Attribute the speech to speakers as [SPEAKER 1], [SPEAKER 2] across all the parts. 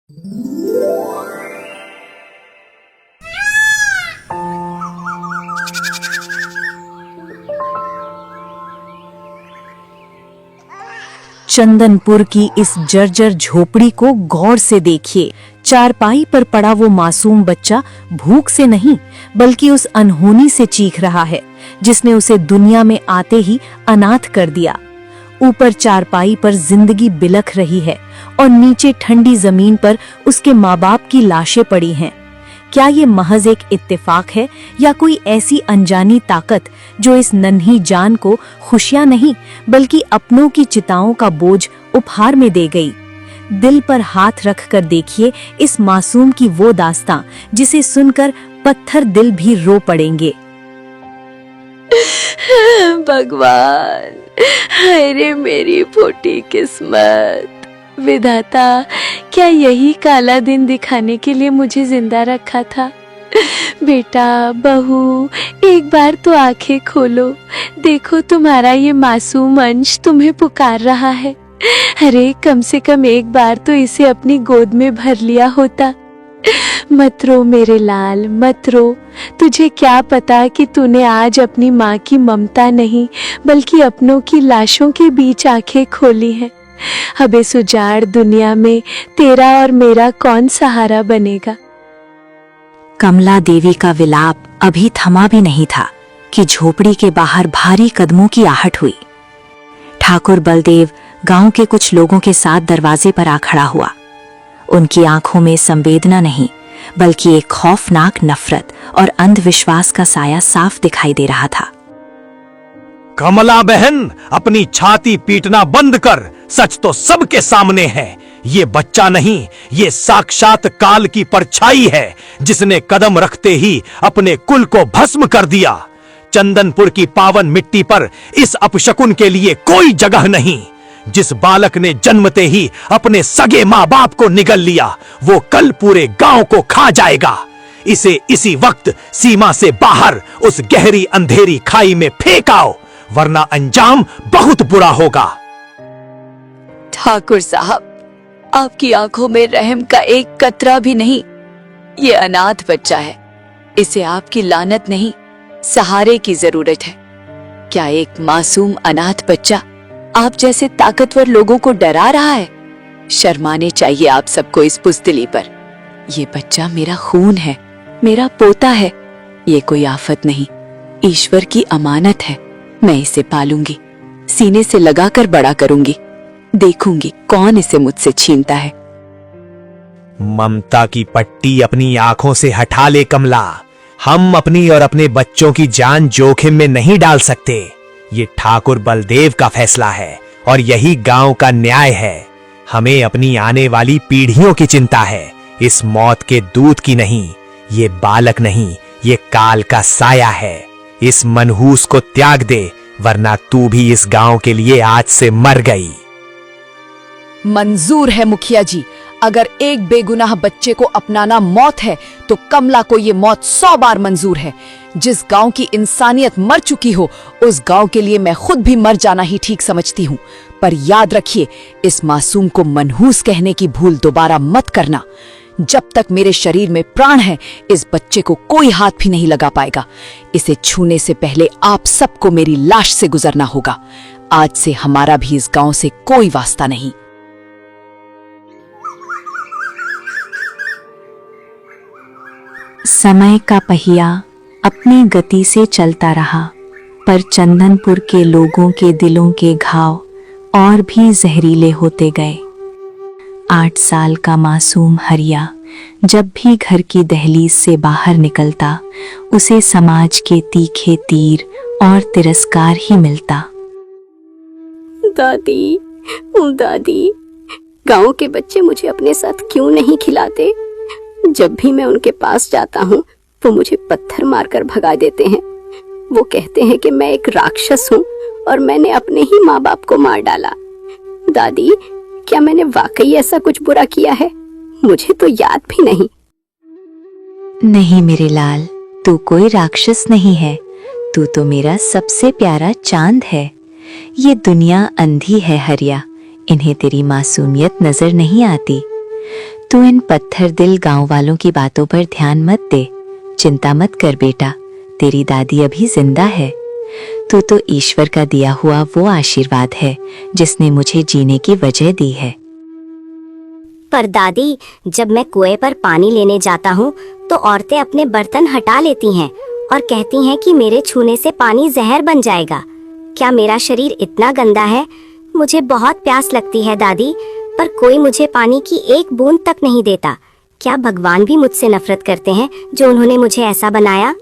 [SPEAKER 1] चंदनपुर की इस जर्जर झोपड़ी को गौर से देखिए। चारपाई पर पड़ा वो मासूम बच्चा भूख से नहीं बल्कि उस अनहोनी से चीख रहा है जिसने उसे दुनिया में आते ही अनाथ कर दिया। ऊपर चारपाई पर जिंदगी बिलख रही है और नीचे ठंडी जमीन पर उसके माँ बाप की लाशें पड़ी हैं। क्या ये महज एक इत्तेफाक है या कोई ऐसी अनजानी ताकत जो इस नन्ही जान को खुशियां नहीं बल्कि अपनों की चिताओं का बोझ उपहार में दे गई। दिल पर हाथ रख कर देखिए इस मासूम की वो दास्तां जिसे सुनकर पत्थर दिल भी रो पड़ेंगे।
[SPEAKER 2] भगवान, अरे मेरी फूटी किस्मत, विधाता, क्या यही काला दिन दिखाने के लिए मुझे जिंदा रखा था? बेटा, बहू, एक बार तो आंखें खोलो, देखो तुम्हारा ये मासूम अंश तुम्हें पुकार रहा है। अरे कम से कम एक बार तो इसे अपनी गोद में भर लिया होता। मत रो मेरे लाल, मत रो। तुझे क्या पता कि तूने आज अपनी माँ की ममता नहीं बल्कि अपनों की लाशों के बीच आंखें खोली हैं। अब इस उजाड़ दुनिया में तेरा और मेरा कौन सहारा बनेगा?
[SPEAKER 1] कमला देवी का विलाप अभी थमा भी नहीं था कि झोपड़ी के बाहर भारी कदमों की आहट हुई। ठाकुर बलदेव गांव के कुछ लोगों के साथ दरवाजे पर आ खड़ा हुआ। उनकी आंखों में संवेदना नहीं बल्कि एक खौफनाक नफरत और अंधविश्वास का साया साफ दिखाई दे रहा था।
[SPEAKER 3] कमला बहन, अपनी छाती पीटना बंद कर। सच तो सबके सामने है। ये बच्चा नहीं, ये साक्षात काल की परछाई है जिसने कदम रखते ही अपने कुल को भस्म कर दिया। चंदनपुर की पावन मिट्टी पर इस अपशकुन के लिए कोई जगह नहीं। जिस बालक ने जन्मते ही अपने सगे माँ बाप को निगल लिया, वो कल पूरे गांव को खा जाएगा। इसे इसी वक्त सीमा से बाहर उस गहरी अंधेरी खाई में फेंक आओ, वरना अंजाम बहुत बुरा होगा।
[SPEAKER 2] ठाकुर साहब, आपकी आंखों में रहम का एक कतरा भी नहीं। ये अनाथ बच्चा है, इसे आपकी लानत नहीं, सहारे की जरूरत है। क्या एक मासूम अनाथ बच्चा आप जैसे ताकतवर लोगों को डरा रहा है? शर्माने चाहिए आप सबको इस बुज़दिली पर। ये बच्चा मेरा खून है, मेरा पोता है। ये कोई आफत नहीं, ईश्वर की अमानत है। मैं इसे पालूंगी, सीने से लगाकर बड़ा करूंगी, देखूंगी कौन इसे मुझसे छीनता है।
[SPEAKER 3] ममता की पट्टी अपनी आंखों से हटा ले कमला। हम अपनी और अपने बच्चों की जान जोखिम में नहीं डाल सकते। ये ठाकुर बलदेव का फैसला है और यही गांव का न्याय है। हमें अपनी आने वाली पीढ़ियों की चिंता है, इस मौत के दूत की नहीं। ये बालक नहीं, ये काल का साया है। इस मनहूस को त्याग दे, वरना तू भी इस गांव के लिए आज से मर गई।
[SPEAKER 4] मंजूर है मुखिया जी। अगर एक बेगुनाह बच्चे को अपनाना मौत है तो कमला को ये मौत 100 बार मंजूर है। जिस गांव की इंसानियत मर चुकी हो उस गांव के लिए मैं खुद भी मर जाना ही ठीक समझती हूँ। पर याद रखिए, इस मासूम को मनहूस कहने की भूल दोबारा मत करना। जब तक मेरे शरीर में प्राण है, इस बच्चे को कोई हाथ भी नहीं लगा पाएगा। इसे छूने से पहले आप सबको मेरी लाश से गुजरना होगा। आज से हमारा भी इस गांव से कोई वास्ता नहीं।
[SPEAKER 1] समय का पहिया अपनी गति से चलता रहा, पर चंदनपुर के लोगों के दिलों के घाव और भी जहरीले होते गए। 8 साल का मासूम हरिया जब भी घर की दहलीज से बाहर निकलता, उसे समाज के तीखे तीर और तिरस्कार ही मिलता।
[SPEAKER 5] दादी, दादी, गांव के बच्चे मुझे अपने साथ क्यों नहीं खिलाते? जब भी मैं उनके पास जाता हूँ वो मुझे पत्थर मारकर भगा देते हैं। वो कहते हैं कि मैं एक राक्षस हूँ और मैंने अपने ही माँ बाप को मार डाला। दादी, क्या मैंने वाकई ऐसा कुछ बुरा किया है? मुझे तो याद भी नहीं।
[SPEAKER 1] नहीं मेरे लाल, तू कोई राक्षस नहीं है। तू तो मेरा सबसे प्यारा चांद है। ये दुनिया अंधी है हरिया, इन्हें तेरी मासूमियत नजर नहीं आती।
[SPEAKER 2] तू इन पत्थर दिल गांव वालों की बातों पर ध्यान मत दे। चिंता मत कर बेटा, तेरी दादी अभी जिंदा है। तू तो ईश्वर का दिया हुआ वो आशीर्वाद है जिसने मुझे जीने की वजह दी है।
[SPEAKER 6] पर दादी, जब मैं कुएं पर पानी लेने जाता हूँ तो औरतें अपने बर्तन हटा लेती हैं और कहती हैं कि मेरे छूने से पानी जहर बन जाएगा। क्या मेरा शरीर इतना गंदा है? मुझे बहुत प्यास लगती है दादी, पर कोई मुझे पानी की एक बूंद तक नहीं देता। क्या भगवान भी मुझसे नफरत करते हैं जो उन्होंने मुझे ऐसा बनाया?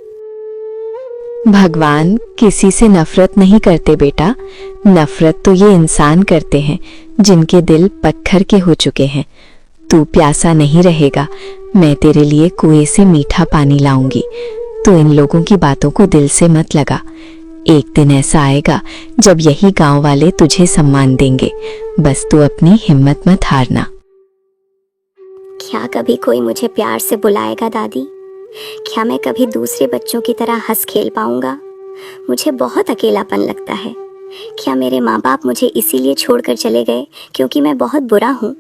[SPEAKER 2] भगवान किसी से नफरत नहीं करते बेटा। नफरत तो ये इंसान करते हैं जिनके दिल पत्थर के हो चुके हैं। तू प्यासा नहीं रहेगा, मैं तेरे लिए कुएं से मीठा पानी लाऊंगी। तू इन लोगों की बातों को दिल से मत लगा। एक दिन ऐसा आएगा जब यही गांव वाले तुझे सम्मान देंगे। बस तू अपनी हिम्मत मत हारना।
[SPEAKER 6] क्या कभी कोई मुझे प्यार से बुलाएगा दादी? क्या मैं कभी दूसरे बच्चों की तरह हंस खेल पाऊंगा? मुझे बहुत अकेलापन लगता है। क्या मेरे माँ बाप मुझे इसीलिए छोड़कर चले गए क्योंकि मैं बहुत बुरा हूँ?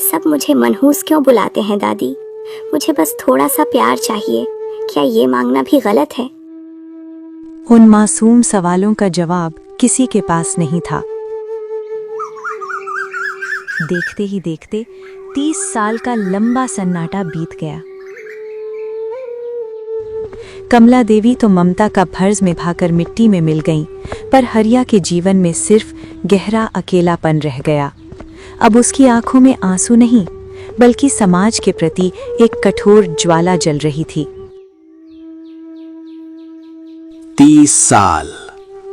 [SPEAKER 6] सब मुझे मनहूस क्यों बुलाते हैं दादी? मुझे बस थोड़ा सा प्यार चाहिए। क्या ये मांगना भी गलत है?
[SPEAKER 1] उन मासूम सवालों का जवाब किसी के पास नहीं था। देखते ही देखते 30 साल का लंबा सन्नाटा बीत गया। कमला देवी तो ममता का फर्ज निभाकर मिट्टी में मिल गईं, पर हरिया के जीवन में सिर्फ गहरा अकेलापन रह गया। अब उसकी आंखों में आंसू नहीं, बल्कि समाज के प्रति एक कठोर ज्वाला जल रही थी।
[SPEAKER 3] 30 साल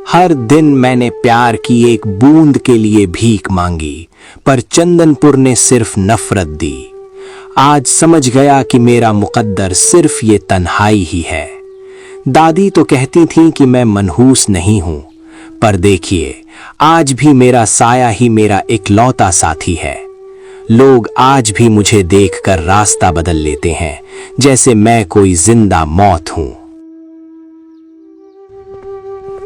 [SPEAKER 3] हर दिन मैंने प्यार की एक बूंद के लिए भीख मांगी, पर चंदनपुर ने सिर्फ नफरत दी। आज समझ गया कि मेरा मुकद्दर सिर्फ ये तन्हाई ही है। दादी तो कहती थी कि मैं मनहूस नहीं हूं, पर देखिए आज भी मेरा साया ही मेरा इकलौता साथी है। लोग आज भी मुझे देखकर रास्ता बदल लेते हैं, जैसे मैं कोई जिंदा मौत हूं।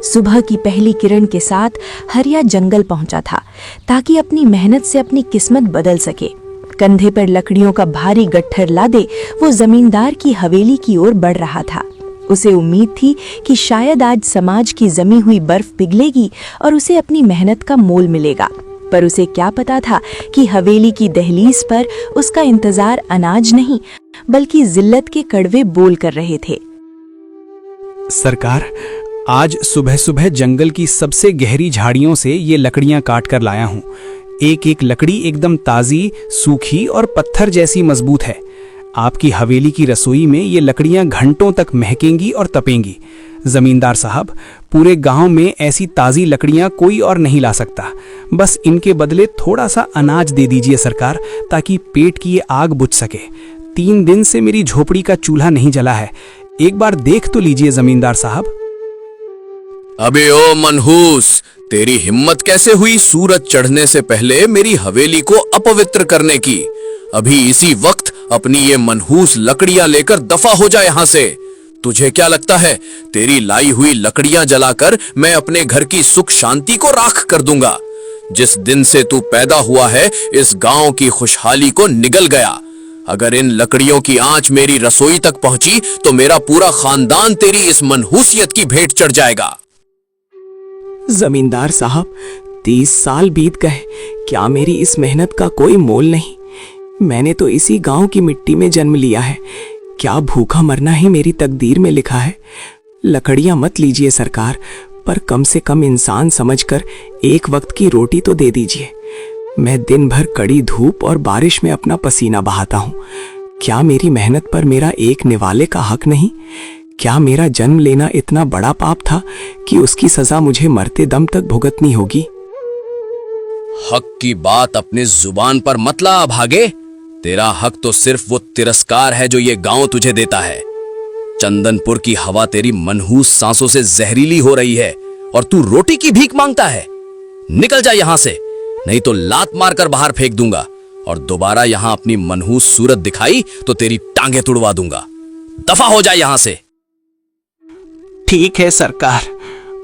[SPEAKER 1] सुबह की पहली किरण के साथ हरिया जंगल पहुंचा था ताकि अपनी मेहनत से अपनी किस्मत बदल सके। कंधे पर लकड़ियों का भारी गट्ठर लादे वो जमींदार की हवेली की ओर बढ़ रहा था। उसे उम्मीद थी कि शायद आज समाज की जमी हुई बर्फ पिघलेगी और उसे अपनी मेहनत का मोल मिलेगा, पर उसे क्या पता था कि हवेली की दहलीज पर उसका इंतजार अनाज नहीं बल्कि जिल्लत के कड़वे बोल कर रहे थे।
[SPEAKER 7] सरकार, आज सुबह सुबह जंगल की सबसे गहरी झाड़ियों से ये लकड़ियां काट कर लाया हूं। एक एक लकड़ी एकदम ताजी, सूखी और पत्थर जैसी मजबूत है। आपकी हवेली की रसोई में ये लकड़ियां घंटों तक महकेंगी और तपेंगी। जमींदार साहब, पूरे गांव में ऐसी ताजी लकड़ियां कोई और नहीं ला सकता। बस इनके बदले थोड़ा सा अनाज दे दीजिए सरकार, ताकि पेट की ये आग बुझ सके। 3 दिन से मेरी झोपड़ी का चूल्हा नहीं जला है। एक बार देख तो लीजिए जमींदार साहब।
[SPEAKER 8] अबे ओ मनहूस, तेरी हिम्मत कैसे हुई सूरज चढ़ने से पहले मेरी हवेली को अपवित्र करने की? अभी इसी वक्त अपनी ये मनहूस लकड़ियां लेकर दफा हो जा यहां से। तुझे क्या लगता है तेरी लाई हुई लकड़ियां जलाकर मैं अपने घर की सुख शांति को राख कर दूंगा? जिस दिन से तू पैदा हुआ है इस गांव की खुशहाली को निगल गया। अगर इन लकड़ियों की आंच मेरी रसोई तक पहुंची तो मेरा पूरा खानदान तेरी इस मनहूसियत की भेंट चढ़ जाएगा।
[SPEAKER 9] जमींदार साहब, 30 साल बीत गए, क्या मेरी इस मेहनत का कोई मोल नहीं? मैंने तो इसी गांव की मिट्टी में जन्म लिया है। क्या भूखा मरना ही मेरी तकदीर में लिखा है? लकड़ियां मत लीजिए सरकार, पर कम से कम इंसान समझकर एक वक्त की रोटी तो दे दीजिए। मैं दिन भर कड़ी धूप और बारिश में अपना पसीना बहाता हूँ। क्या मेरी मेहनत पर मेरा एक निवाले का हक नहीं? क्या मेरा जन्म लेना इतना बड़ा पाप था कि उसकी सजा मुझे मरते दम तक भुगतनी होगी?
[SPEAKER 8] हक की बात अपनी जुबान पर मत ला भागे। तेरा हक तो सिर्फ वो तिरस्कार है जो ये गांव तुझे देता है। चंदनपुर की हवा तेरी मनहूस सांसों से जहरीली हो रही है और तू रोटी की भीख मांगता है। निकल जा यहां से, नहीं तो लात मारकर बाहर फेंक दूंगा और दोबारा यहां अपनी मनहूस सूरत दिखाई तो तेरी टांगे तुड़वा दूंगा। दफा हो जा यहां से।
[SPEAKER 9] ठीक है सरकार,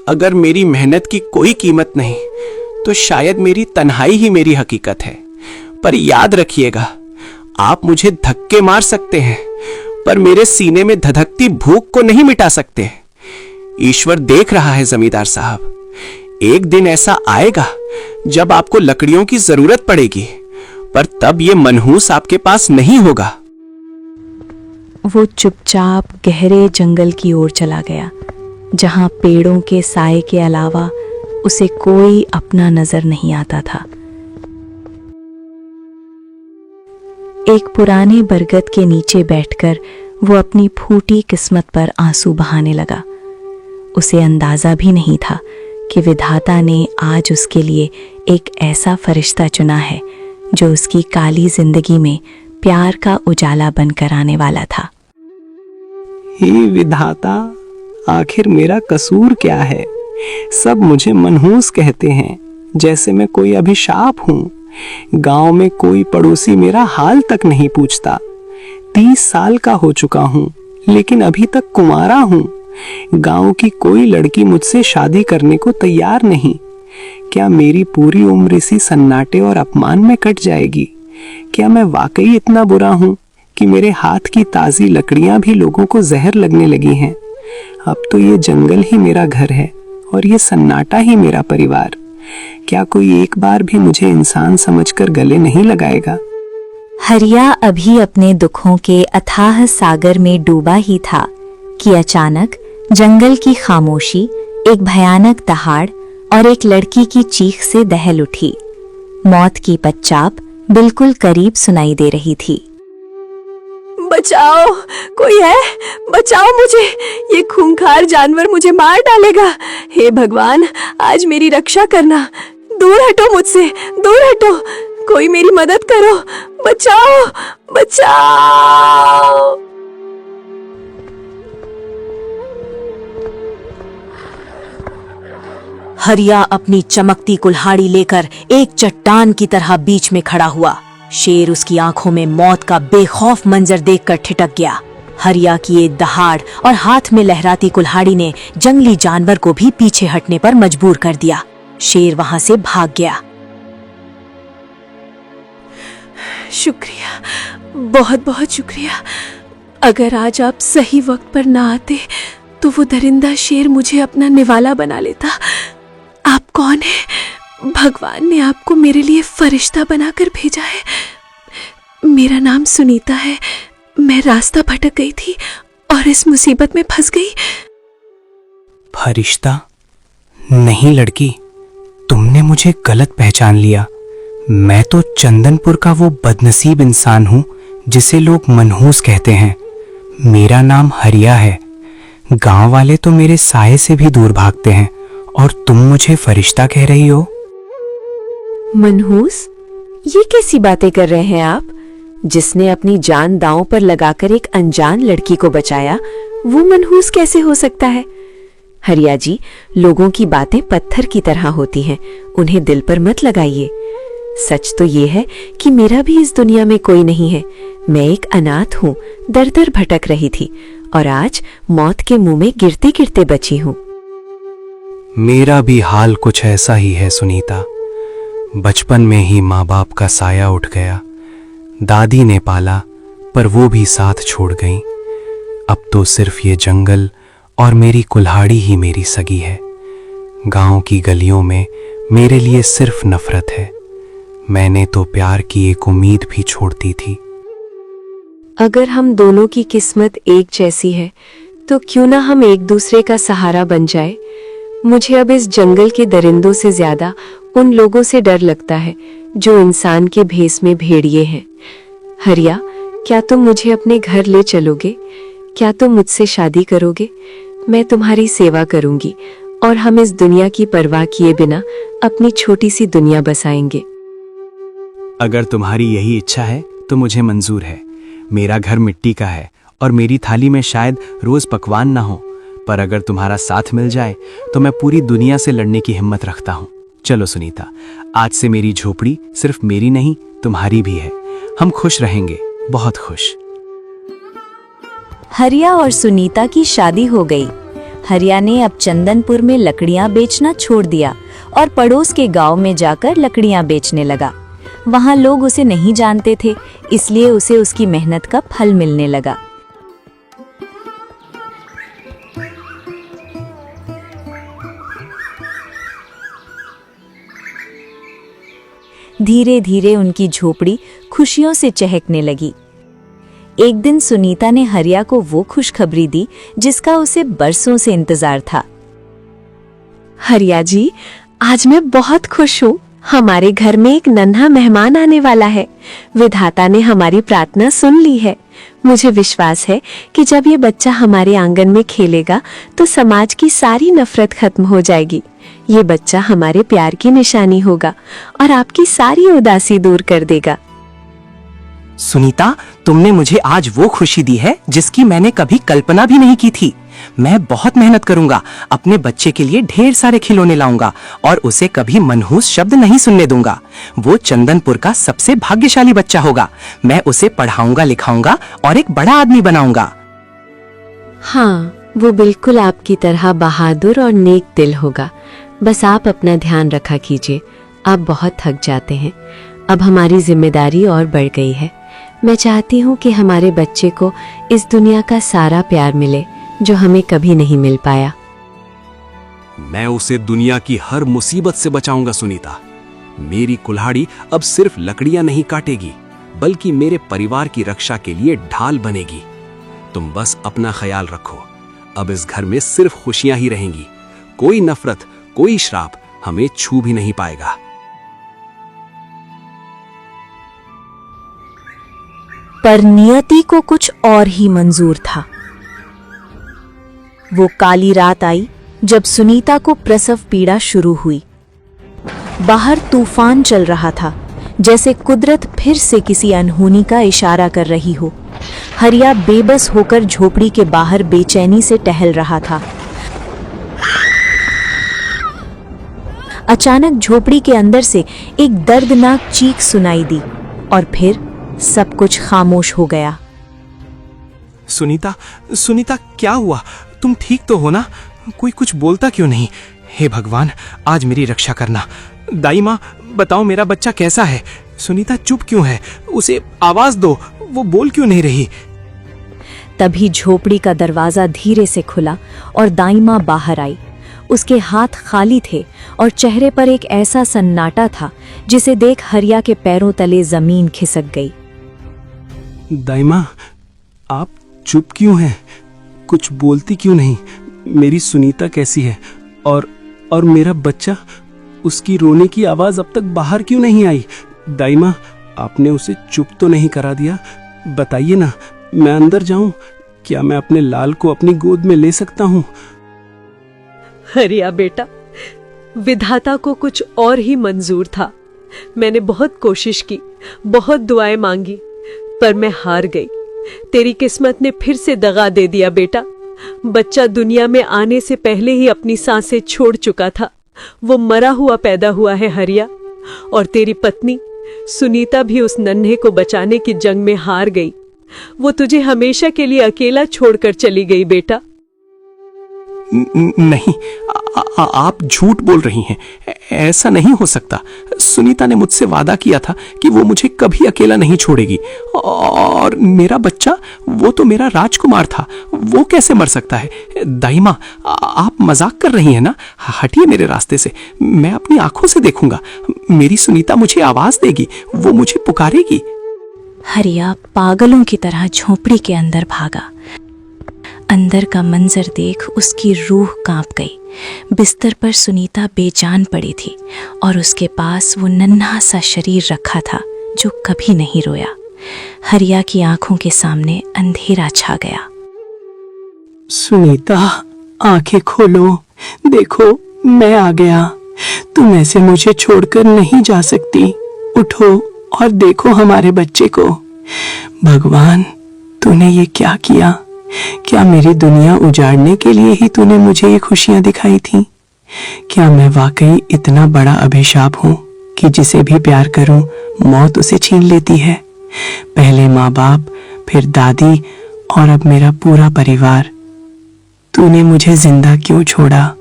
[SPEAKER 9] अगर मेरी मेहनत की कोई कीमत नहीं तो शायद मेरी तन्हाई ही मेरी हकीकत है। पर याद रखिएगा, आप मुझे धक्के मार सकते हैं, पर मेरे सीने में धधकती भूख को नहीं मिटा सकते। ईश्वर देख रहा है जमींदार साहब, एक दिन ऐसा आएगा जब आपको लकड़ियों की जरूरत पड़ेगी, पर तब ये मनहूस आपके पास नहीं होगा।
[SPEAKER 1] वो चुपचाप गहरे जंगल की ओर चला गया, जहां पेड़ों के साए के अलावा उसे कोई अपना नजर नहीं आता था। एक पुराने बरगद के नीचे बैठकर वो अपनी फूटी किस्मत पर आंसू बहाने लगा। उसे अंदाजा भी नहीं था कि विधाता ने आज उसके लिए एक ऐसा फरिश्ता चुना है जो उसकी काली जिंदगी में प्यार का उजाला बनकर आने वाला था।
[SPEAKER 9] हे विधाता, आखिर मेरा कसूर क्या है? सब मुझे मनहूस कहते हैं, जैसे मैं कोई अभिशाप हूँ। गांव में कोई पड़ोसी मेरा हाल तक नहीं पूछता। 30 साल का हो चुका हूँ, लेकिन अभी तक कुंवारा हूँ। गांव की कोई लड़की मुझसे शादी करने को तैयार नहीं। क्या मेरी पूरी उम्र इसी सन्नाटे और अपमान में कट जाएगी? क्या मैं वाकई इतना बुरा हूँ कि मेरे हाथ की ताजी लकड़ियां भी लोगों को जहर लगने लगी हैं? अब तो ये जंगल ही मेरा घर है और ये सन्नाटा ही मेरा परिवार। क्या कोई एक बार भी मुझे इंसान समझकर गले नहीं लगाएगा?
[SPEAKER 1] हरिया अभी अपने दुखों के अथाह सागर में डूबा ही था कि अचानक जंगल की खामोशी एक भयानक दहाड़ और एक लड़की की चीख से दहल उठी। मौत की पच्चाप बिल्कुल करीब सुनाई दे रही थी।
[SPEAKER 2] बचाओ, कोई है? बचाओ मुझे, ये खूंखार जानवर मुझे मार डालेगा। हे भगवान, आज मेरी रक्षा करना। दूर हटो मुझसे, दूर हटो, कोई मेरी मदद करो, बचाओ, बचाओ।
[SPEAKER 1] हरिया अपनी चमकती कुल्हाड़ी लेकर एक चट्टान की तरह बीच में खड़ा हुआ। शेर उसकी आंखों में मौत का बेखौफ मंजर देखकर ठिठक गया। हरिया की एक दहाड़ और हाथ में लहराती कुल्हाड़ी ने जंगली जानवर को भी पीछे हटने पर मजबूर कर दिया। शेर वहां से भाग गया।
[SPEAKER 2] शुक्रिया, बहुत बहुत शुक्रिया। अगर आज आप सही वक्त पर ना आते तो वो दरिंदा शेर मुझे अपना निवाला बना लेता। आप कौन हैं? भगवान ने आपको मेरे लिए फरिश्ता बनाकर भेजा है। मेरा नाम सुनीता है। मैं रास्ता भटक गई थी और इस मुसीबत में फंस गई।
[SPEAKER 7] फरिश्ता? नहीं लड़की, तुमने मुझे गलत पहचान लिया। मैं तो चंदनपुर का वो बदनसीब इंसान हूँ जिसे लोग मनहूस कहते हैं। मेरा नाम हरिया है। गांव वाले तो मेरे साये से भी दूर भागते हैं और तुम मुझे फरिश्ता कह रही हो।
[SPEAKER 2] मनहूस? ये कैसी बातें कर रहे हैं आप? जिसने अपनी जान दांव पर लगाकर एक अनजान लड़की को बचाया, वो मनहूस कैसे हो सकता है? हरिया जी, लोगों की बातें पत्थर की तरह होती हैं, उन्हें दिल पर मत लगाइए। सच तो ये है कि मेरा भी इस दुनिया में कोई नहीं है। मैं एक अनाथ हूँ, दर दर भटक रही थी और आज मौत के मुंह में गिरते गिरते बची हूँ।
[SPEAKER 7] मेरा भी हाल कुछ ऐसा ही है सुनीता। बचपन में ही माँ बाप का साया उठ गया। दादी ने पाला, पर वो भी साथ छोड़ गईं। अब तो सिर्फ ये जंगल और मेरी कुल्हाड़ी ही मेरी सगी है। गांव की गलियों में मेरे लिए सिर्फ नफरत है। मैंने तो प्यार की एक उम्मीद भी छोड़ती थी।
[SPEAKER 2] अगर हम दोनों की किस्मत एक जैसी है तो क्यों ना हम एक दूसरे का सहारा बन जाए। मुझे अब इस जंगल के दरिंदों से ज्यादा उन लोगों से डर लगता है जो इंसान के भेष में भेड़िए हैं। हरिया, क्या तुम मुझे अपने घर ले चलोगे? क्या तुम मुझसे शादी करोगे? मैं तुम्हारी सेवा करूंगी और हम इस दुनिया की परवाह किए बिना अपनी छोटी सी दुनिया बसाएंगे।
[SPEAKER 7] अगर तुम्हारी यही इच्छा है तो मुझे मंजूर है। मेरा घर मिट्टी का है और मेरी थाली में शायद रोज पकवान ना हो, पर अगर तुम्हारा साथ मिल जाए तो मैं पूरी दुनिया से लड़ने की हिम्मत रखता हूँ। चलो सुनीता, आज से मेरी झोपड़ी सिर्फ मेरी नहीं तुम्हारी भी है। हम खुश रहेंगे, बहुत खुश।
[SPEAKER 1] हरिया और सुनीता की शादी हो गई। हरिया ने अब चंदनपुर में लकड़ियां बेचना छोड़ दिया और पड़ोस के गांव में जाकर लकड़ियां बेचने लगा। वहाँ लोग उसे नहीं जानते थे, इसलिए उसे उसकी मेहनत का फल मिलने लगा। धीरे धीरे उनकी झोपड़ी खुशियों से चहकने लगी। एक दिन सुनीता ने हरिया को वो खुशखबरी दी जिसका उसे बरसों से इंतजार था।
[SPEAKER 2] हरिया जी, आज मैं बहुत खुश हूँ। हमारे घर में एक नन्हा मेहमान आने वाला है। विधाता ने हमारी प्रार्थना सुन ली है। मुझे विश्वास है कि जब ये बच्चा हमारे आंगन में खेलेगा तो समाज की सारी नफरत खत्म हो जाएगी। ये बच्चा हमारे प्यार की निशानी होगा और आपकी सारी उदासी दूर कर देगा।
[SPEAKER 10] सुनीता, तुमने मुझे आज वो खुशी दी है जिसकी मैंने कभी कल्पना भी नहीं की थी। मैं बहुत मेहनत करूंगा, अपने बच्चे के लिए ढेर सारे खिलौने लाऊंगा और उसे कभी मनहूस शब्द नहीं सुनने दूंगा। वो चंदनपुर का सबसे भाग्यशाली बच्चा होगा। मैं उसे पढ़ाऊंगा, लिखाऊंगा और एक बड़ा आदमी बनाऊंगा।
[SPEAKER 2] हाँ, वो बिल्कुल आपकी तरह बहादुर और नेक दिल होगा। बस आप अपना ध्यान रखा कीजिए। आप बहुत थक जाते हैं। अब हमारी जिम्मेदारी और बढ़ गई है। मैं चाहती हूँ कि हमारे बच्चे को इस दुनिया का सारा प्यार मिले जो हमें कभी नहीं मिल पाया।
[SPEAKER 7] मैं उसे दुनिया की हर मुसीबत से बचाऊंगा सुनीता। मेरी कुल्हाड़ी अब सिर्फ लकड़ियां नहीं काटेगी, बल्कि मेरे परिवार की रक्षा के लिए ढाल बनेगी। तुम बस अपना ख्याल रखो। अब इस घर में सिर्फ खुशियां ही रहेंगी। कोई नफरत, कोई श्राप हमें छू भी नहीं पाएगा।
[SPEAKER 1] पर नियति को कुछ और ही मंजूर था। वो काली रात आई जब सुनीता को प्रसव पीड़ा शुरू हुई। बाहर तूफान चल रहा था, जैसे कुदरत फिर से किसी अनहोनी का इशारा कर रही हो। हरिया बेबस होकर झोपड़ी के बाहर बेचैनी से टहल रहा था। अचानक झोपड़ी के अंदर से एक दर्दनाक चीख सुनाई दी और फिर सब कुछ खामोश हो गया।
[SPEAKER 7] सुनीता, सुनीता, क्या हुआ? तुम ठीक तो हो ना? कोई कुछ बोलता क्यों नहीं? हे भगवान, आज मेरी रक्षा करना। दाई माँ, बताओ मेरा बच्चा कैसा है? सुनीता चुप क्यों है? उसे आवाज दो, वो बोल क्यों नहीं रही?
[SPEAKER 1] तभी झोपड़ी का दरवाजा धीरे से खुला और दाई माँ बाहर आई। उसके हाथ खाली थे और चेहरे पर एक ऐसा सन्नाटा था जिसे देख हरिया के पैरों तले जमीन खिसक गई।
[SPEAKER 7] दाई माँ, आप चुप क्यों हैं? कुछ बोलती क्यों नहीं? मेरी सुनीता कैसी है? और मेरा बच्चा, उसकी रोने की आवाज अब तक बाहर क्यों नहीं आई? दाई माँ, आपने उसे चुप तो नहीं करा दिया? बताइए ना, मैं अंदर जाऊं? क्या मैं अपने लाल को अपनी गोद में ले सकता हूं?
[SPEAKER 11] हरिया बेटा, विधाता को कुछ और ही मंजूर था। मैंने बहुत कोशिश की, बहुत दुआएं मांगी, पर मैं हार गई। तेरी किस्मत ने फिर से दगा दे दिया बेटा। बच्चा दुनिया में आने से पहले ही अपनी सांसें छोड़ चुका था। वो मरा हुआ पैदा हुआ है हरिया, और तेरी पत्नी सुनीता भी उस नन्हे को बचाने की जंग में हार गई। वो तुझे हमेशा के लिए अकेला छोड़कर चली गई बेटा।
[SPEAKER 7] नहीं, आप झूठ बोल रही हैं। ऐसा नहीं हो सकता। सुनीता ने मुझसे वादा किया था कि वो मुझे कभी अकेला नहीं छोड़ेगी। और मेरा बच्चा, वो तो मेरा राजकुमार था, वो कैसे मर सकता है? दाई माँ, आप मजाक कर रही हैं ना? हटिए मेरे रास्ते से। मैं अपनी आंखों से देखूंगा। मेरी सुनीता मुझे आवाज देगी, वो मुझे पुकारेगी।
[SPEAKER 1] हरिया पागलों की तरह झोपड़ी के अंदर भागा। अंदर का मंजर देख उसकी रूह कांप गई। बिस्तर पर सुनीता बेजान पड़ी थी और उसके पास वो नन्हा सा शरीर रखा था जो कभी नहीं रोया। हरिया की आंखों के सामने अंधेरा छा गया।
[SPEAKER 9] सुनीता, आंखें खोलो, देखो मैं आ गया। तुम ऐसे मुझे छोड़कर नहीं जा सकती। उठो और देखो हमारे बच्चे को। भगवान, तूने ये क्या किया? क्या मेरी दुनिया उजाड़ने के लिए ही तूने मुझे ये खुशियां दिखाई थी? क्या मैं वाकई इतना बड़ा अभिशाप हूँ कि जिसे भी प्यार करूं मौत उसे छीन लेती है? पहले माँ बाप, फिर दादी और अब मेरा पूरा परिवार। तूने मुझे जिंदा क्यों छोड़ा?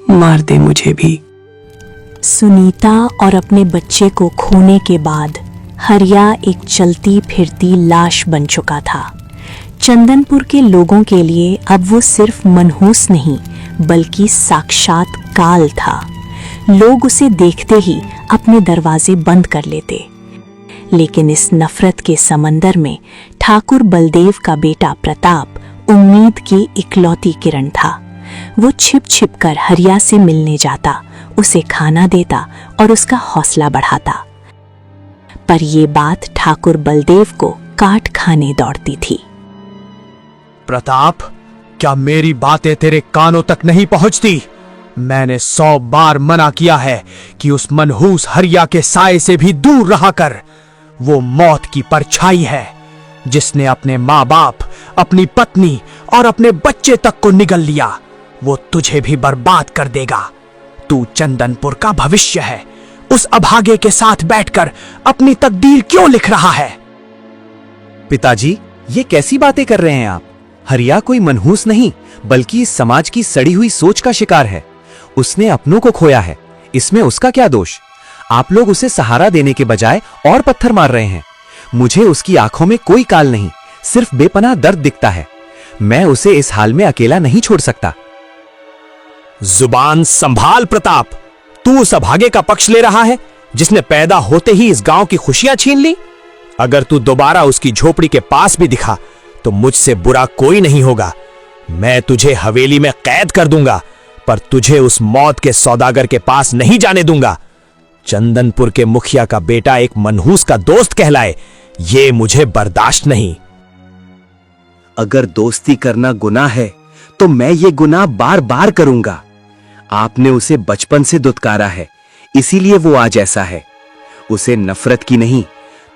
[SPEAKER 9] मार दे मुझे भी।
[SPEAKER 1] सुनीता और अपने बच्चे को खोने के बाद हरिया एक चलती फिरती लाश बन चुका था। चंदनपुर के लोगों के लिए अब वो सिर्फ मनहूस नहीं बल्कि साक्षात काल था। लोग उसे देखते ही अपने दरवाजे बंद कर लेते। लेकिन इस नफरत के समंदर में ठाकुर बलदेव का बेटा प्रताप उम्मीद की इकलौती किरण था। वो छिप छिप कर हरिया से मिलने जाता, उसे खाना देता और उसका हौसला बढ़ाता। पर ये बात ठाकुर बलदेव को काट खाने दौड़ती थी।
[SPEAKER 3] प्रताप, क्या मेरी बातें तेरे कानों तक नहीं पहुंचती? मैंने 100 बार मना किया है कि उस मनहूस हरिया के साए से भी दूर रहा कर। वो मौत की परछाई है जिसने अपने माँ बाप, अपनी पत्नी और अपने बच्चे तक को निगल लिया। वो तुझे भी बर्बाद कर देगा। तू चंदनपुर का भविष्य है। उस अभागे के साथ बैठकर अपनी तकदीर क्यों लिख रहा है?
[SPEAKER 12] पिताजी, ये कैसी बातें कर रहे हैं आप? हरिया कोई मनहूस नहीं बल्कि इस समाज की सड़ी हुई सोच का शिकार है। उसने अपनों को खोया है, इसमें उसका क्या दोष? आप लोग उसे सहारा देने के बजाय और पत्थर मार रहे हैं। मुझे उसकी आंखों में कोई काल नहीं, सिर्फ बेपनाह दर्द दिखता है। मैं उसे इस हाल में अकेला नहीं छोड़ सकता।
[SPEAKER 3] जुबान संभाल प्रताप। तू उस अभागे का पक्ष ले रहा है जिसने पैदा होते ही इस गांव की खुशियां छीन ली। अगर तू दोबारा उसकी झोपड़ी के पास भी दिखा तो मुझसे बुरा कोई नहीं होगा। मैं तुझे हवेली में कैद कर दूंगा, पर तुझे उस मौत के सौदागर के पास नहीं जाने दूंगा। चंदनपुर के मुखिया का बेटा एक मनहूस का दोस्त कहलाए, ये मुझे बर्दाश्त नहीं।
[SPEAKER 12] अगर दोस्ती करना गुनाह है तो मैं ये गुनाह बार बार करूंगा। आपने उसे बचपन से दुत्कारा है, इसीलिए वो आज ऐसा है। उसे नफरत की नहीं,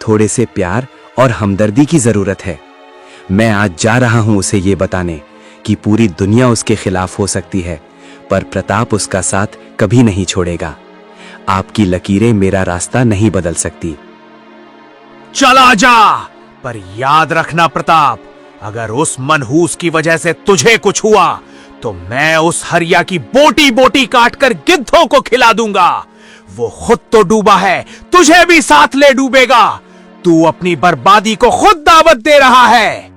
[SPEAKER 12] थोड़े से प्यार और हमदर्दी की जरूरत है। मैं आज जा रहा हूं उसे ये बताने कि पूरी दुनिया उसके खिलाफ हो सकती है, पर प्रताप उसका साथ कभी नहीं छोड़ेगा। आपकी लकीरें मेरा रास्ता नहीं बदल सकती।
[SPEAKER 3] चला जा, पर याद रखना प्रताप, अगर उस मनहूस की वजह से तुझे कुछ हुआ तो मैं उस हरिया की बोटी बोटी काटकर गिद्धों को खिला दूंगा। वो खुद तो डूबा है, तुझे भी साथ ले डूबेगा। तू अपनी बर्बादी को खुद दावत दे रहा है।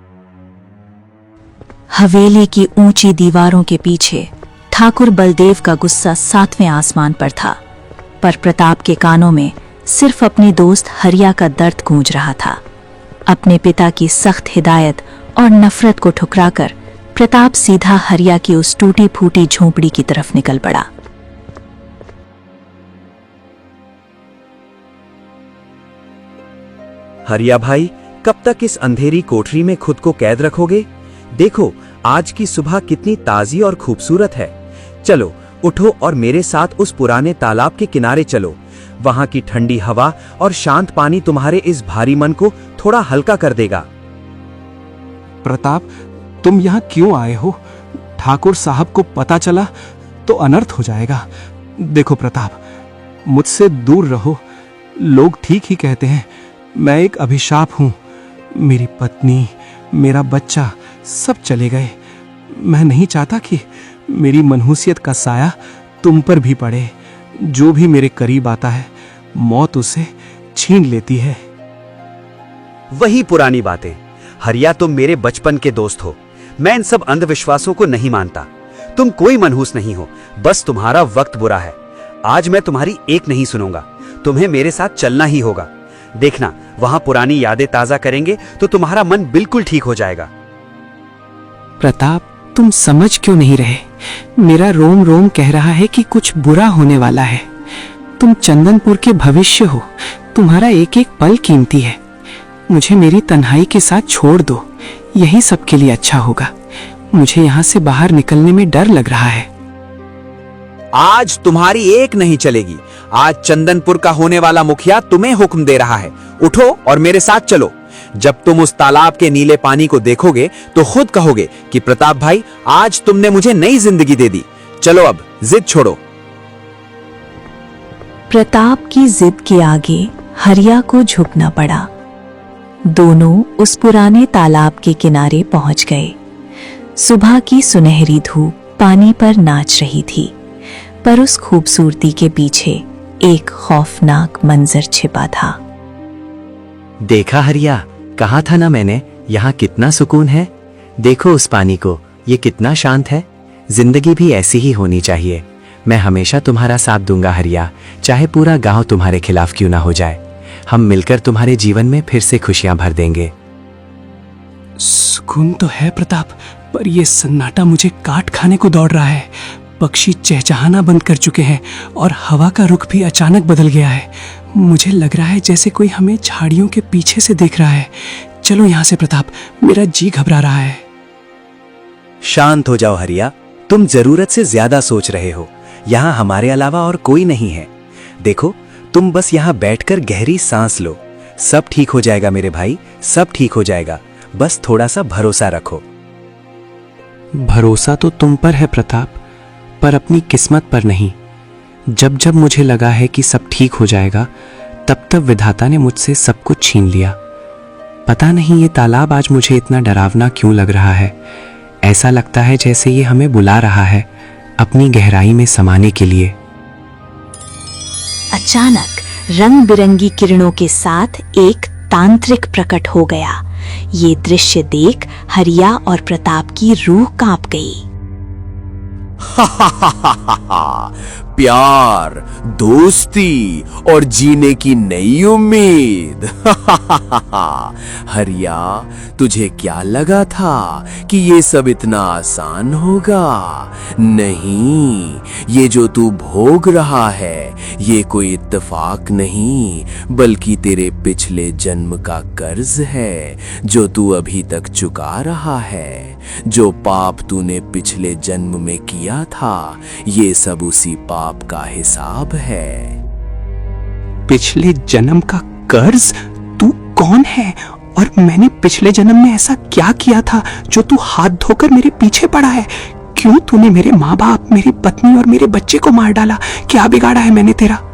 [SPEAKER 1] हवेली की ऊंची दीवारों के पीछे ठाकुर बलदेव का गुस्सा 7वें आसमान पर था, पर प्रताप के कानों में सिर्फ अपने दोस्त हरिया का दर्द गूंज रहा था। अपने पिता की सख्त हिदायत और नफरत को ठुकराकर प्रताप सीधा हरिया की उस टूटी फूटी झोंपड़ी की तरफ निकल पड़ा।
[SPEAKER 12] हरिया भाई, कब तक इस अंधेरी कोठरी में खुद को कैद रखोगे? देखो, आज की सुबह कितनी ताजी और खूबसूरत है। चलो उठो और मेरे साथ उस पुराने तालाब के किनारे चलो। वहां की ठंडी हवा और शांत पानी तुम्हारे इस भारी मन को थोड़ा हल्का कर देगा।
[SPEAKER 7] प्रताप, तुम यहाँ क्यों आए हो? ठाकुर साहब को पता चला तो अनर्थ हो जाएगा। देखो प्रताप, मुझसे दूर रहो। लोग ठीक ही कहते हैं, मैं एक अभिशाप हूं। मेरी पत्नी, मेरा बच्चा सब चले गए। मैं नहीं चाहता कि मेरी मनहूसियत का साया तुम पर भी पड़े। जो भी मेरे करीब आता है, मौत उसे छीन लेती है।
[SPEAKER 12] वही पुरानी बातें। हरिया, तुम मेरे बचपन के दोस्त हो। मैं इन सब अंधविश्वासों को नहीं मानता। तुम कोई मनहूस नहीं हो, बस तुम्हारा वक्त बुरा है। आज मैं तुम्हारी एक नहीं सुनूंगा। तुम्हें मेरे साथ चलना ही होगा। देखना, वहां पुरानी यादें ताजा करेंगे तो तुम्हारा मन बिल्कुल ठीक हो जाएगा।
[SPEAKER 9] प्रताप, तुम समझ क्यों नहीं रहे? मेरा रोम रोम कह रहा है कि कुछ बुरा होने वाला है। तुम चंदनपुर के भविष्य हो। तुम्हारा एक एक पल कीमती है। मुझे मेरी तन्हाई के साथ छोड़ दो, यही सबके लिए अच्छा होगा। मुझे यहाँ से बाहर निकलने में डर लग रहा है।
[SPEAKER 12] आज तुम्हारी एक नहीं चलेगी। आज चंदनपुर का होने वाला मुखिया तुम्हें हुक्म दे रहा है। उठो और मेरे साथ चलो। जब तुम उस तालाब के नीले पानी को देखोगे तो खुद कहोगे कि प्रताप भाई, आज तुमने मुझे नई जिंदगी दे दी। चलो अब जिद छोड़ो।
[SPEAKER 1] प्रताप की जिद के आगे हरिया को झुकना पड़ा। दोनों उस पुराने तालाब के किनारे पहुंच गए। सुबह की सुनहरी धूप पानी पर नाच रही थी, पर उस खूबसूरती के पीछे एक खौफनाक मंजर छिपा था।
[SPEAKER 12] देखा हरिया, कहा था ना मैंने, यहाँ कितना सुकून है। देखो उस पानी को, ये कितना शांत है। जिंदगी भी ऐसी ही होनी चाहिए। मैं हमेशा तुम्हारा साथ दूंगा हरिया, चाहे पूरा गांव तुम्हारे खिलाफ क्यों ना हो जाए। हम मिलकर तुम्हारे जीवन में फिर से खुशियां भर देंगे।
[SPEAKER 9] सुकून तो है प्रताप, पर यह सन्नाटा मुझे काट खाने को दौड़ रहा है। पक्षी चहचहाना बंद कर चुके हैं और हवा का रुख भी अचानक बदल गया है। मुझे लग रहा है जैसे कोई हमें झाड़ियों के पीछे से देख रहा है। चलो यहाँ से प्रताप, मेरा जी घबरा रहा है।
[SPEAKER 12] शांत हो जाओ हरिया, तुम जरूरत से ज्यादा सोच रहे हो। यहाँ हमारे अलावा और कोई नहीं है। देखो, तुम बस यहाँ बैठकर गहरी सांस लो। सब ठीक हो जाएगा मेरे भाई, सब ठीक हो जाएगा। बस थोड़ा सा भरोसा रखो।
[SPEAKER 7] भरोसा तो तुम पर है प्रताप, पर अपनी किस्मत पर नहीं। जब जब मुझे लगा है कि सब ठीक हो जाएगा, तब तब विधाता ने मुझसे सब कुछ छीन लिया। पता नहीं ये तालाब आज मुझे इतना डरावना क्यों लग रहा है। ऐसा लगता है जैसे ये हमें बुला रहा है अपनी गहराई में समाने के लिए।
[SPEAKER 1] अचानक रंग बिरंगी किरणों के साथ एक तांत्रिक प्रकट हो गया। ये दृश्य देख हरिया और प्रताप की रूह कांप गई।
[SPEAKER 8] प्यार, दोस्ती और जीने की नई उम्मीद। हरिया, तुझे क्या लगा था कि ये सब इतना आसान होगा? नहीं, ये जो तू भोग रहा है, ये कोई इत्तेफाक नहीं, बल्कि तेरे पिछले जन्म का कर्ज है जो तू अभी तक चुका रहा है। जो पाप तूने पिछले जन्म में किया था, ये सब उसी पाप का हिसाब है।
[SPEAKER 7] पिछले जन्म का कर्ज? तू कौन है और मैंने पिछले जन्म में ऐसा क्या किया था जो तू हाथ धोकर मेरे पीछे पड़ा है? क्यों तूने मेरे माँ बाप, मेरी पत्नी और मेरे बच्चे को मार डाला? क्या बिगाड़ा है मैंने तेरा?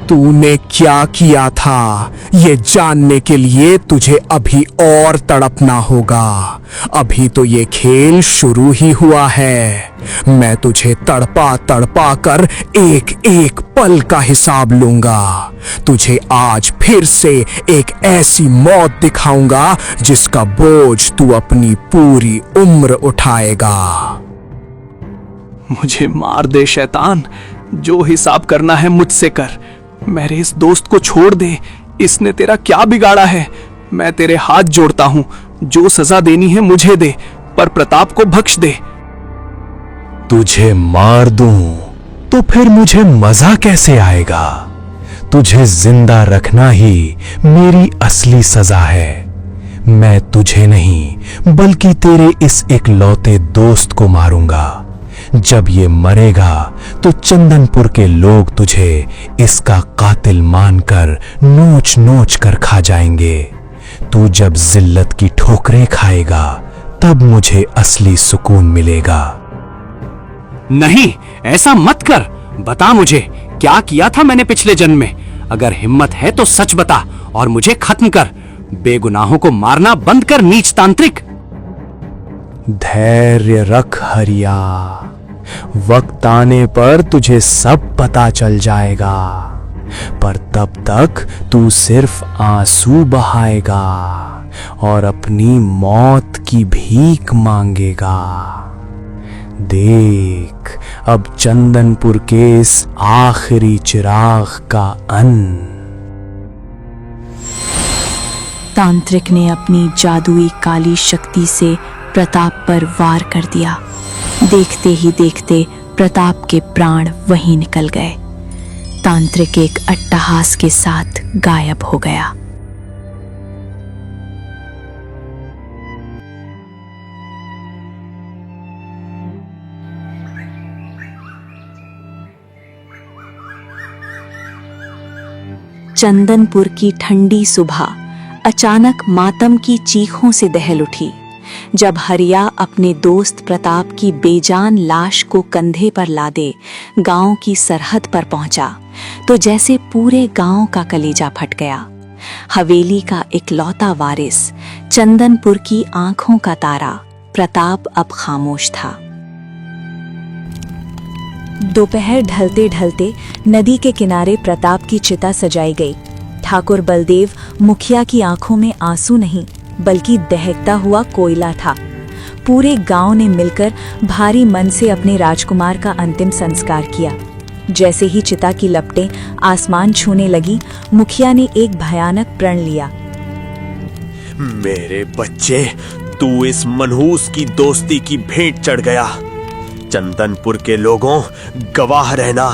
[SPEAKER 9] तूने क्या किया था, ये जानने के लिए तुझे अभी और तड़पना होगा। अभी तो ये खेल शुरू ही हुआ है। मैं तुझे तड़पा तड़पा कर एक एक पल का हिसाब लूंगा। तुझे आज फिर से एक ऐसी मौत दिखाऊंगा जिसका बोझ तू अपनी पूरी उम्र उठाएगा।
[SPEAKER 7] मुझे मार दे शैतान, जो हिसाब करना है मुझसे कर। मेरे इस दोस्त को छोड़ दे, इसने तेरा क्या बिगाड़ा है? मैं तेरे हाथ जोड़ता हूं, जो सजा देनी है मुझे दे, पर प्रताप को बख्श दे।
[SPEAKER 3] तुझे मार दूं तो फिर मुझे मजा कैसे आएगा? तुझे जिंदा रखना ही मेरी असली सजा है। मैं तुझे नहीं बल्कि तेरे इस इकलौते दोस्त को मारूंगा। जब ये मरेगा तो चंदनपुर के लोग तुझे इसका कातिल मानकर नोच नोच कर खा जाएंगे। तू जब जिल्लत की ठोकरें खाएगा तब मुझे असली सुकून मिलेगा।
[SPEAKER 7] नहीं, ऐसा मत कर। बता मुझे क्या किया था मैंने पिछले जन्म में। अगर हिम्मत है तो सच बता और मुझे खत्म कर। बेगुनाहों को मारना बंद कर, नीच तांत्रिक।
[SPEAKER 12] धैर्य रख हरिया, वक्त आने पर तुझे सब पता चल जाएगा। पर तब तक तू सिर्फ आंसू बहाएगा और अपनी मौत की भीख मांगेगा। देख, अब चंदनपुर के इस आखिरी चिराग का अंत।
[SPEAKER 1] तांत्रिक ने अपनी जादुई काली शक्ति से प्रताप पर वार कर दिया। देखते ही देखते प्रताप के प्राण वहीं निकल गए। तांत्रिक एक अट्टहास के साथ गायब हो गया। चंदनपुर की ठंडी सुबह अचानक मातम की चीखों से दहल उठी। जब हरिया अपने दोस्त प्रताप की बेजान लाश को कंधे पर लादे गांव की सरहद पर पहुंचा, तो जैसे पूरे गांव का कलेजा फट गया। हवेली का इकलौता वारिस, चंदनपुर की आंखों का तारा प्रताप अब खामोश था। दोपहर ढलते ढलते नदी के किनारे प्रताप की चिता सजाई गई। ठाकुर बलदेव मुखिया की आंखों में आंसू नहीं बल्कि दहकता हुआ कोयला था। पूरे गांव ने मिलकर भारी मन से अपने राजकुमार का अंतिम संस्कार किया। जैसे ही चिता की लपटें आसमान छूने लगी, मुखिया ने एक भयानक प्रण लिया।
[SPEAKER 3] मेरे बच्चे, तू इस मनहूस की दोस्ती की भेंट चढ़ गया। चंदनपुर के लोगों, गवाह रहना,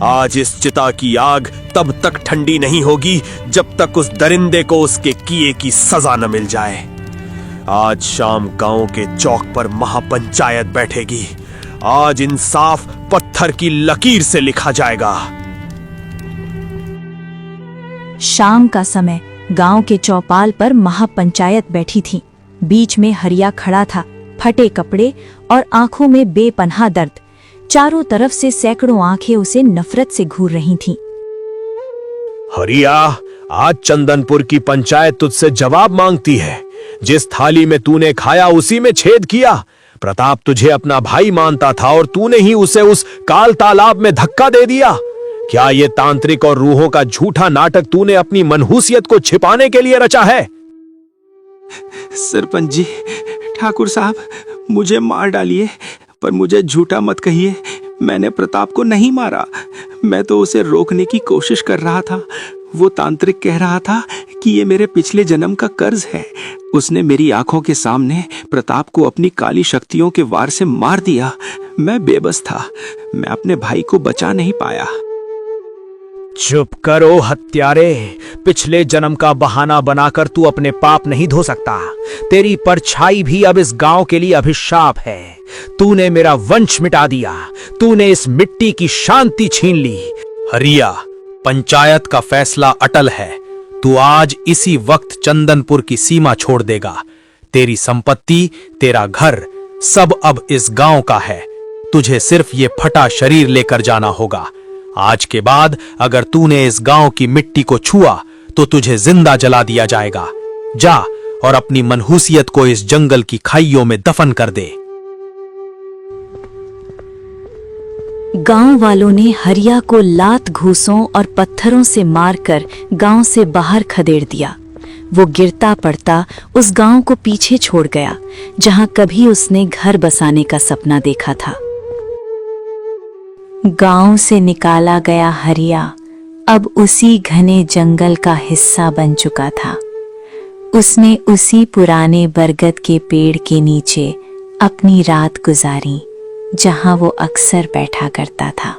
[SPEAKER 3] आज इस चिता की आग तब तक ठंडी नहीं होगी जब तक उस दरिंदे को उसके किए की सजा न मिल जाए। आज शाम गांव के चौक पर महापंचायत बैठेगी। आज इंसाफ पत्थर की लकीर से लिखा जाएगा।
[SPEAKER 1] शाम का समय गांव के चौपाल पर महापंचायत बैठी थी। बीच में हरिया खड़ा था, फटे कपड़े और आंखों में बेपनाह दर्द। चारों तरफ से सैकड़ों आंखें उसे नफरत से घूर रही थीं।
[SPEAKER 3] हरिया, आज चंदनपुर की पंचायत तुझसे जवाब मांगती है। जिस थाली में तूने खाया उसी में छेद किया। प्रताप तुझे अपना भाई मानता था और तूने ही उसे उस काल तालाब में धक्का दे दिया। क्या ये तांत्रिक और रूहों का झूठा नाटक तूने अपनी मनहूसियत को छिपाने के लिए रचा है?
[SPEAKER 7] सरपंच जी, ठाकुर साहब, मुझे मार डालिए, पर मुझे झूठा मत कहिए। मैंने प्रताप को नहीं मारा। मैं तो उसे रोकने की कोशिश कर रहा था। वो तांत्रिक कह रहा था कि ये मेरे पिछले जन्म का कर्ज है। उसने मेरी आंखों के सामने प्रताप को अपनी काली शक्तियों के वार से मार दिया। मैं बेबस था। मैं अपने भाई को बचा नहीं पाया।
[SPEAKER 3] चुप करो हत्यारे। पिछले जन्म का बहाना बनाकर तू अपने पाप नहीं धो सकता। तेरी परछाई भी अब इस गांव के लिए अभिशाप है। तूने मेरा वंश मिटा दिया। तूने इस मिट्टी की शांति छीन ली। हरिया, पंचायत का फैसला अटल है। तू आज इसी वक्त चंदनपुर की सीमा छोड़ देगा। तेरी संपत्ति, तेरा घर, सब अब इस गांव का है। तुझे सिर्फ ये फटा शरीर लेकर जाना होगा। आज के बाद अगर तूने इस गांव की मिट्टी को छुआ तो तुझे जिंदा जला दिया जाएगा। जा और अपनी मनहूसियत को इस जंगल की खाइयों में दफन कर दे।
[SPEAKER 1] गांव वालों ने हरिया को लात घूसों और पत्थरों से मारकर गांव से बाहर खदेड़ दिया। वो गिरता पड़ता उस गांव को पीछे छोड़ गया जहां कभी उसने घर बसाने का सपना देखा था। गांव से निकाला गया हरिया अब उसी घने जंगल का हिस्सा बन चुका था। उसने उसी पुराने बरगद के पेड़ के नीचे अपनी रात गुजारी जहां वो अक्सर बैठा करता था।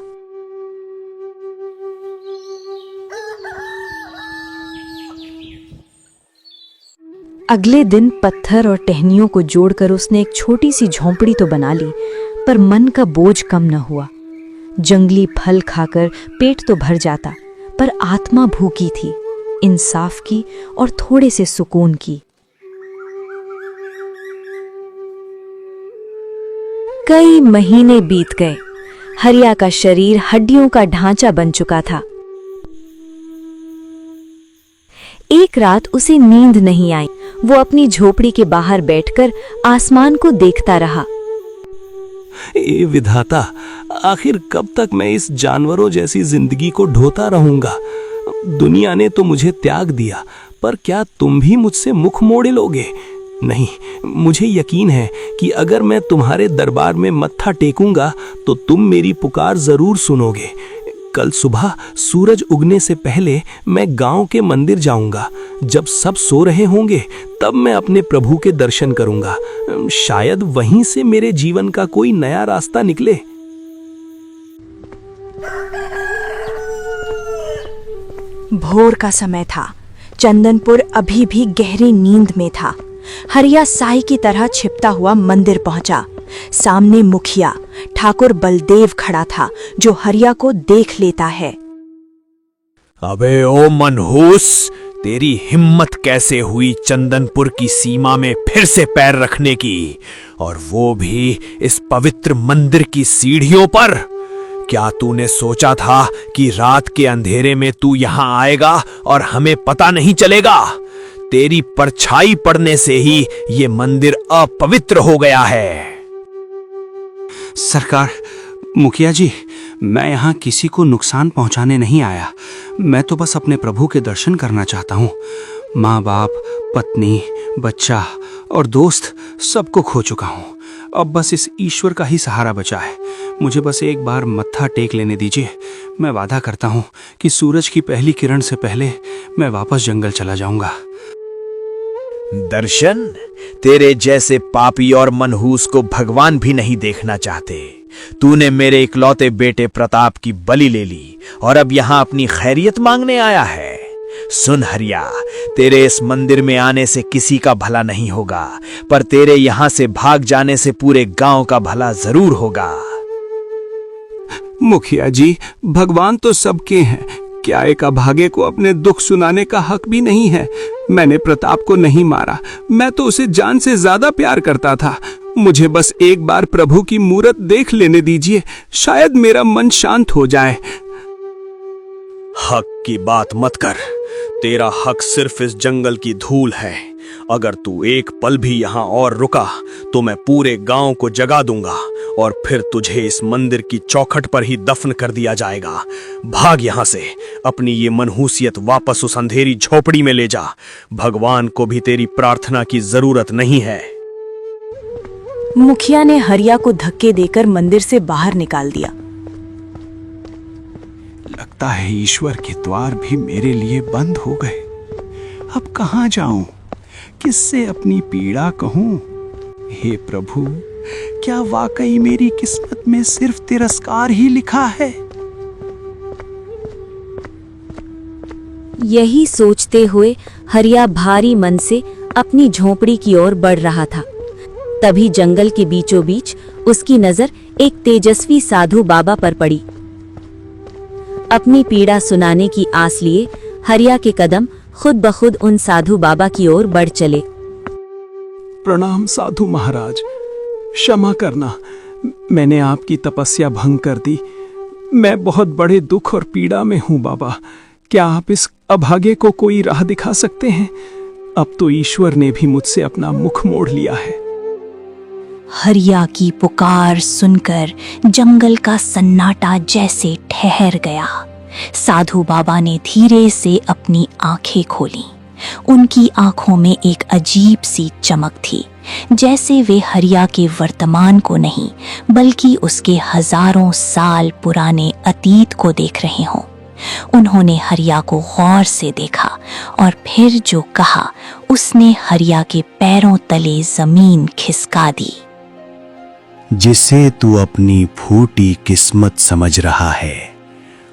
[SPEAKER 1] अगले दिन पत्थर और टहनियों को जोड़कर उसने एक छोटी सी झोंपड़ी तो बना ली, पर मन का बोझ कम न हुआ। जंगली फल खाकर पेट तो भर जाता, पर आत्मा भूखी थी, इंसाफ की और थोड़े से सुकून की। कई महीने बीत गए। हरिया का शरीर हड्डियों का ढांचा बन चुका था। एक रात उसे नींद नहीं आई। वो अपनी झोपड़ी के बाहर बैठकर आसमान को देखता रहा।
[SPEAKER 9] ए विधाता, आखिर कब तक मैं इस जानवरों जैसी जिंदगी को ढोता रहूंगा? दुनिया ने तो मुझे त्याग दिया, पर क्या तुम भी मुझसे मुख मोड़े लोगे? नहीं, मुझे यकीन है कि अगर मैं तुम्हारे दरबार में मत्था टेकूंगा तो तुम मेरी पुकार जरूर सुनोगे। कल सुबह सूरज उगने से पहले मैं गांव के मंदिर जाऊंगा। जब सब सो रहे होंगे तब मैं अपने प्रभु के दर्शन करूंगा। शायद वहीं से मेरे जीवन का कोई नया रास्ता निकले।
[SPEAKER 1] भोर का समय था। चंदनपुर अभी भी गहरी नींद में था। हरिया साई की तरह छिपता हुआ मंदिर पहुंचा। सामने मुखिया ठाकुर बलदेव खड़ा था, जो हरिया को देख लेता है।
[SPEAKER 3] अबे ओ मनहूस, तेरी हिम्मत कैसे हुई चंदनपुर की सीमा में फिर से पैर रखने की, और वो भी इस पवित्र मंदिर की सीढ़ियों पर? क्या तूने सोचा था कि रात के अंधेरे में तू यहां आएगा और हमें पता नहीं चलेगा? तेरी परछाई पड़ने से ही ये मंदिर अपवित्र हो गया है।
[SPEAKER 7] सरकार, मुखिया जी, मैं यहाँ किसी को नुकसान पहुँचाने नहीं आया। मैं तो बस अपने प्रभु के दर्शन करना चाहता हूँ। माँ बाप, पत्नी, बच्चा और दोस्त सबको खो चुका हूँ। अब बस इस ईश्वर का ही सहारा बचा है। मुझे बस एक बार मत्था टेक लेने दीजिए। मैं वादा करता हूँ कि सूरज की पहली किरण से पहले मैं वापस जंगल चला जाऊंगा।
[SPEAKER 3] दर्शन, तेरे जैसे पापी और मनहूस को भगवान भी नहीं देखना चाहते। तूने मेरे इकलौते बेटे प्रताप की बलि ले ली और अब यहाँ अपनी खैरियत मांगने आया है। सुन हरिया, तेरे इस मंदिर में आने से किसी का भला नहीं होगा, पर तेरे यहाँ से भाग जाने से पूरे गांव का भला जरूर होगा।
[SPEAKER 7] मुखिया जी, भगवान तो सबके हैं, क्या एक अभागे को अपने दुख सुनाने का हक भी नहीं है? मैंने प्रताप को नहीं मारा, मैं तो उसे जान से ज्यादा प्यार करता था। मुझे बस एक बार प्रभु की मूरत देख लेने दीजिए, शायद मेरा मन शांत हो जाए।
[SPEAKER 3] हक की बात मत कर। तेरा हक सिर्फ इस जंगल की धूल है। अगर तू एक पल भी यहाँ और रुका तो मैं पूरे गांव को जगा दूंगा और फिर तुझे इस मंदिर की चौखट पर ही दफन कर दिया जाएगा। भाग यहाँ से, अपनी ये मनहूसियत वापस उस अंधेरी झोपड़ी में ले जा। भगवान को भी तेरी प्रार्थना की जरूरत नहीं है।
[SPEAKER 1] मुखिया ने हरिया को धक्के देकर मंदिर से बाहर निकाल दिया।
[SPEAKER 7] लगता है ईश्वर के द्वार भी मेरे लिए बंद हो गए। अब कहाँ जाऊं? किससे अपनी पीड़ा कहूं? हे प्रभु, क्या वाकई मेरी किस्मत में सिर्फ तिरस्कार ही लिखा है?
[SPEAKER 1] यही सोचते हुए हरिया भारी मन से अपनी झोपड़ी की ओर बढ़ रहा था। तभी जंगल के बीचों बीच उसकी नजर एक तेजस्वी साधु बाबा पर पड़ी। अपनी पीड़ा सुनाने की आस लिए हरिया के कदम खुद ब खुद उन साधु बाबा की ओर बढ़ चले।
[SPEAKER 7] प्रणाम साधु महाराज, क्षमा करना, मैंने आपकी तपस्या भंग कर दी। मैं बहुत बड़े दुख और पीड़ा में हूँ बाबा। क्या आप इस अभागे को कोई राह दिखा सकते हैं? अब तो ईश्वर ने भी मुझसे अपना मुख मोड़ लिया है।
[SPEAKER 1] हरिया की पुकार सुनकर जंगल का सन्नाटा जैसे ठहर गया। साधु बाबा ने धीरे से अपनी आंखें खोली। उनकी आंखों में एक अजीब सी चमक थी, जैसे वे हरिया के वर्तमान को नहीं बल्कि उसके हजारों साल पुराने अतीत को देख रहे हों। उन्होंने हरिया को गौर से देखा और फिर जो कहा उसने हरिया के पैरों तले जमीन खिसका दी।
[SPEAKER 12] जिसे तू अपनी फूटी किस्मत समझ रहा है,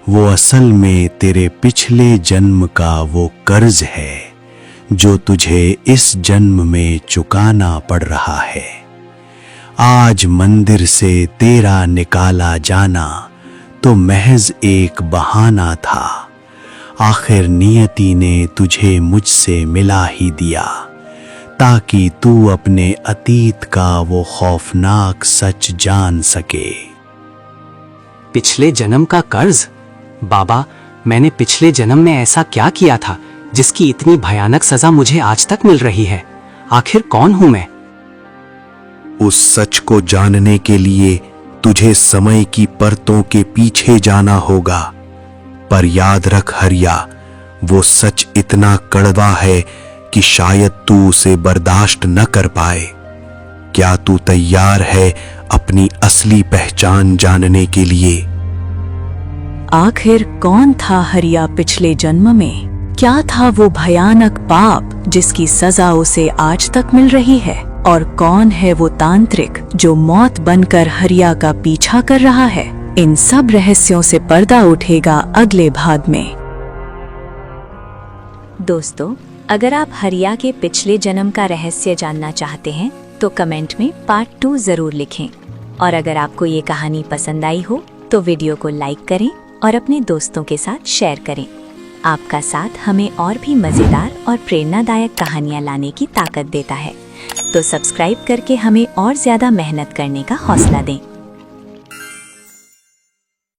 [SPEAKER 12] वो असल में तेरे पिछले जन्म का वो कर्ज है जो तुझे इस जन्म में चुकाना पड़ रहा है। आज मंदिर से तेरा निकाला जाना तो महज एक बहाना था। आखिर नियति ने तुझे मुझसे मिला ही दिया ताकि तू अपने अतीत का वो खौफनाक सच जान सके।
[SPEAKER 10] पिछले जन्म का कर्ज? बाबा, मैंने पिछले जन्म में ऐसा क्या किया था जिसकी इतनी भयानक सजा मुझे आज तक मिल रही है? आखिर कौन हूं मैं?
[SPEAKER 12] उस सच को जानने के लिए तुझे समय की परतों के पीछे जाना होगा। पर याद रख हरिया, वो सच इतना कड़वा है कि शायद तू उसे बर्दाश्त न कर पाए। क्या तू तैयार है अपनी असली पहचान जानने के लिए?
[SPEAKER 1] आखिर कौन था हरिया पिछले जन्म में? क्या था वो भयानक पाप जिसकी सजा उसे आज तक मिल रही है? और कौन है वो तांत्रिक जो मौत बनकर हरिया का पीछा कर रहा है? इन सब रहस्यों से पर्दा उठेगा अगले भाग में। दोस्तों, अगर आप हरिया के पिछले जन्म का रहस्य जानना चाहते हैं तो कमेंट में पार्ट 2 जरूर लिखें। और अगर आपको ये कहानी पसंद आई हो तो वीडियो को लाइक करें और अपने दोस्तों के साथ शेयर करें। आपका साथ हमें और भी मजेदार और प्रेरणादायक कहानियाँ लाने की ताकत देता है। तो सब्सक्राइब करके हमें और ज्यादा मेहनत करने का हौसला दें।